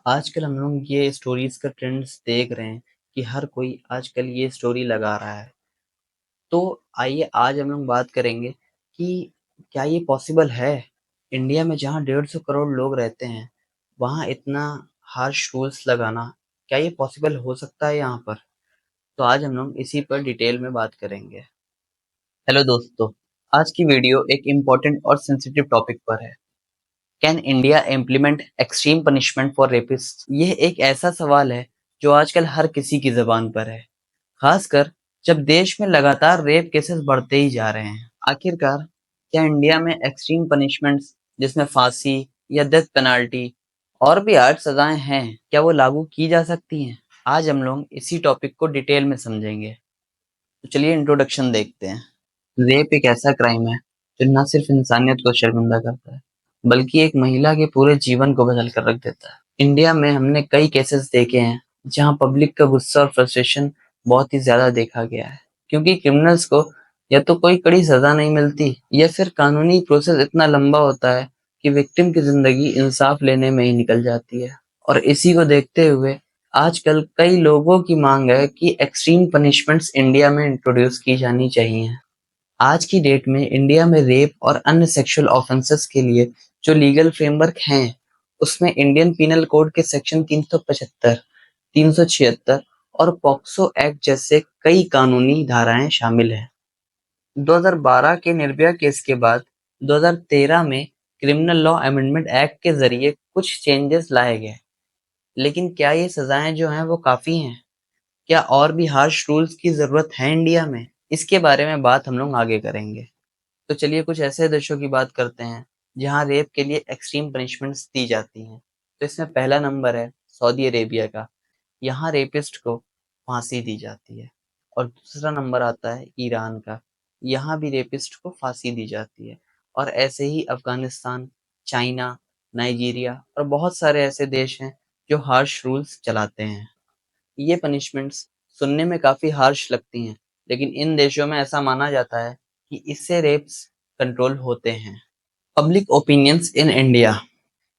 आजकल हम लोग ये स्टोरीज का ट्रेंड्स देख रहे हैं कि हर कोई आजकल ये स्टोरी लगा रहा है। तो आइए आज हम लोग बात करेंगे कि क्या ये पॉसिबल है इंडिया में जहाँ 150 करोड़ लोग रहते हैं वहाँ इतना हार्श रूल्स लगाना। क्या ये पॉसिबल हो सकता है यहाँ पर? तो आज हम लोग इसी पर डिटेल में बात करेंगे। हेलो दोस्तों, आज की वीडियो एक इम्पोर्टेंट और सेंसिटिव टॉपिक पर है। Can India implement extreme punishment for rapist? यह एक ऐसा सवाल है जो आजकल हर किसी की जबान पर है, खासकर जब देश में लगातार रेप केसेस बढ़ते ही जा रहे हैं। आखिरकार क्या इंडिया में एक्सट्रीम पनिशमेंट्स जिसमें फांसी या डेथ पेनाल्टी और भी हार्ड सजाएं हैं, क्या वो लागू की जा सकती हैं? आज हम लोग इसी टॉपिक को डिटेल में समझेंगे। तो चलिए इंट्रोडक्शन देखते हैं। रेप एक ऐसा क्राइम है जो न सिर्फ इंसानियत को शर्मिंदा करता है बल्कि एक महिला के पूरे जीवन को बदल कर रख देता है। इंडिया में हमने कई केसेस देखे हैं जहां पब्लिक का गुस्सा और फ्रस्ट्रेशन बहुत ही ज्यादा देखा गया है, क्योंकि क्रिमिनल्स को या तो कोई कड़ी सजा नहीं मिलती या फिर कानूनी प्रोसेस इतना लंबा होता है कि विक्टिम की जिंदगी इंसाफ लेने में ही निकल जाती है। और इसी को देखते हुए आजकल कई लोगों की मांग है कि एक्सट्रीम पनिशमेंट्स इंडिया में इंट्रोड्यूस की जानी चाहिए। आज की डेट में इंडिया में रेप और अन्य सेक्सुअल ऑफेंसेस के लिए जो लीगल फ्रेमवर्क हैं, उसमें इंडियन पीनल कोड के सेक्शन 375, 376 और पॉक्सो एक्ट जैसे कई कानूनी धाराएं शामिल हैं। 2012 के निर्भया केस के बाद 2013 में क्रिमिनल लॉ अमेंडमेंट एक्ट के जरिए कुछ चेंजेस लाए गए, लेकिन क्या ये सजाएं जो हैं वो काफी हैं? क्या और भी हार्श रूल्स की जरूरत है इंडिया में? इसके बारे में बात हम लोग आगे करेंगे। तो चलिए कुछ ऐसे देशों की बात करते हैं जहां रेप के लिए एक्सट्रीम पनिशमेंट्स दी जाती हैं। तो इसमें पहला नंबर है सऊदी अरेबिया का। यहाँ रेपिस्ट को फांसी दी जाती है। और दूसरा नंबर आता है ईरान का। यहाँ भी रेपिस्ट को फांसी दी जाती है। और ऐसे ही अफगानिस्तान, चाइना, नाइजीरिया और बहुत सारे ऐसे देश हैं जो हार्श रूल्स चलाते हैं। ये पनिशमेंट्स सुनने में काफी हार्श लगती हैं, लेकिन इन देशों में ऐसा माना जाता है कि इससे रेप्स कंट्रोल होते हैं। Public opinions in India.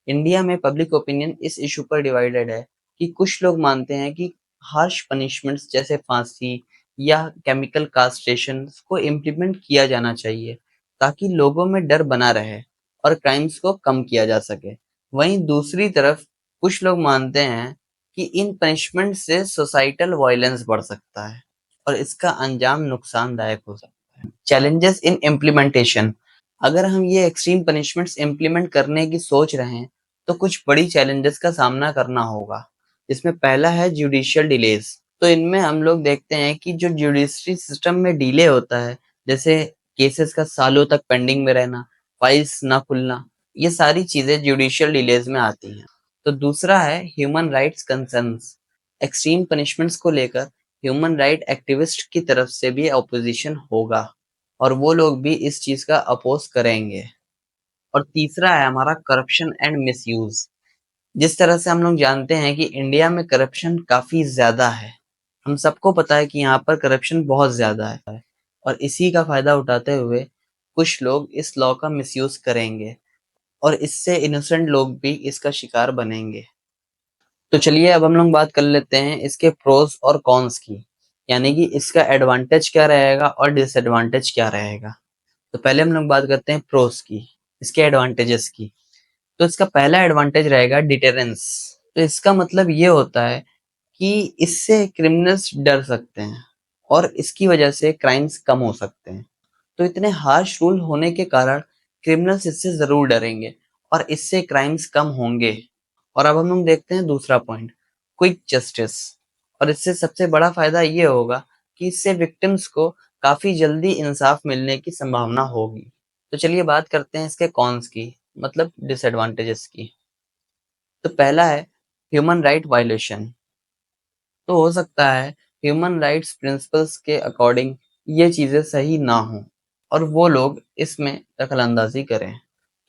India में पब्लिक ओपिनियन इस इशू पर डिवाइडेड है कि कुछ लोग मानते हैं कि हार्श पनिशमेंट्स जैसे फांसी या केमिकल कास्ट्रेशन को इम्प्लीमेंट किया जाना चाहिए ताकि लोगों में डर बना रहे और क्राइम्स को कम किया जा सके। वहीं दूसरी तरफ कुछ लोग मानते हैं कि इन पनिशमेंट से सोसाइटल वायलेंस बढ़ सकता है और इसका अंजाम नुकसानदायक हो सकता है। Challenges in implementation. अगर हम ये एक्सट्रीम पनिशमेंट्स इम्प्लीमेंट करने की सोच रहे हैं तो कुछ बड़ी चैलेंजेस का सामना करना होगा, जिसमें पहला है जुडिशियल डिलेज। तो इनमें हम लोग देखते हैं कि जो जुडिशरी सिस्टम में डिले होता है, जैसे केसेस का सालों तक पेंडिंग में रहना, फाइल्स ना खुलना, ये सारी चीजें जुडिशियल डिलेज में आती हैं। तो दूसरा है human rights concerns. Extreme punishments को लेकर ह्यूमन राइट एक्टिविस्ट की तरफ से भी अपोजिशन होगा और वो लोग भी इस चीज का अपोज करेंगे। और तीसरा है हमारा करप्शन एंड मिसयूज। जिस तरह से हम लोग जानते हैं कि इंडिया में करप्शन काफी ज्यादा है, हम सबको पता है कि यहाँ पर करप्शन बहुत ज्यादा है और इसी का फायदा उठाते हुए कुछ लोग इस लॉ का मिसयूज करेंगे और इससे इनोसेंट लोग भी इसका शिकार बनेंगे। तो चलिए अब हम लोग बात कर लेते हैं इसके प्रोज और कॉन्स की, यानी कि इसका एडवांटेज क्या रहेगा और डिसएडवांटेज क्या रहेगा। तो पहले हम लोग बात करते हैं प्रोस की, इसके एडवांटेजेस की। तो इसका पहला एडवांटेज रहेगा डिटेरेंस। तो इसका मतलब ये होता है कि इससे क्रिमिनल्स डर सकते हैं और इसकी वजह से क्राइम्स कम हो सकते हैं। तो इतने हार्श रूल होने के कारण क्रिमिनल्स इससे जरूर डरेंगे और इससे क्राइम्स कम होंगे। और अब हम लोग देखते हैं दूसरा पॉइंट, क्विक जस्टिस। और इससे सबसे बड़ा फायदा ये होगा कि इससे विक्टिम्स को काफी जल्दी इंसाफ मिलने की संभावना होगी। तो चलिए बात करते हैं इसके कॉन्स की, मतलब डिसएडवांटेजेस की। तो पहला है ह्यूमन राइट वायलेशन। तो हो सकता है ह्यूमन राइट्स प्रिंसिपल्स के अकॉर्डिंग ये चीजें सही ना हो और वो लोग इसमें दखलंदाजी करें।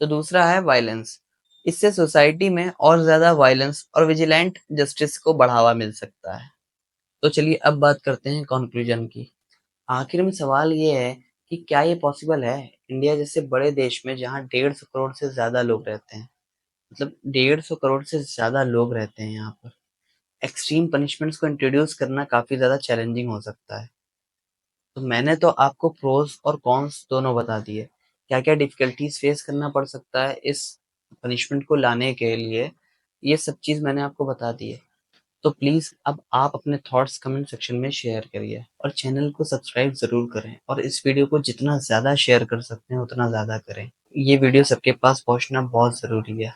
तो दूसरा है वायलेंस। इससे सोसाइटी में और ज्यादा वायलेंस और विजिलेंट जस्टिस को बढ़ावा मिल सकता है। तो चलिए अब बात करते हैं कंक्लूजन की। आखिर में सवाल ये है कि क्या ये पॉसिबल है इंडिया जैसे बड़े देश में जहाँ 150 करोड़ से ज्यादा लोग रहते हैं? मतलब 150 करोड़ से ज़्यादा लोग रहते हैं यहाँ पर। एक्सट्रीम पनिशमेंट्स को इंट्रोड्यूस करना काफ़ी ज़्यादा चैलेंजिंग हो सकता है। तो मैंने तो आपको प्रोज और कॉन्स दोनों बता दिए। क्या-क्या डिफिकल्टीज फेस करना पड़ सकता है इस पनिशमेंट को लाने के लिए, ये सब चीज़ मैंने आपको बता दी है। तो प्लीज़ अब आप अपने थॉट्स कमेंट सेक्शन में शेयर करिए और चैनल को सब्सक्राइब ज़रूर करें और इस वीडियो को जितना ज़्यादा शेयर कर सकते हैं उतना ज़्यादा करें। ये वीडियो सबके पास पहुँचना बहुत ज़रूरी है।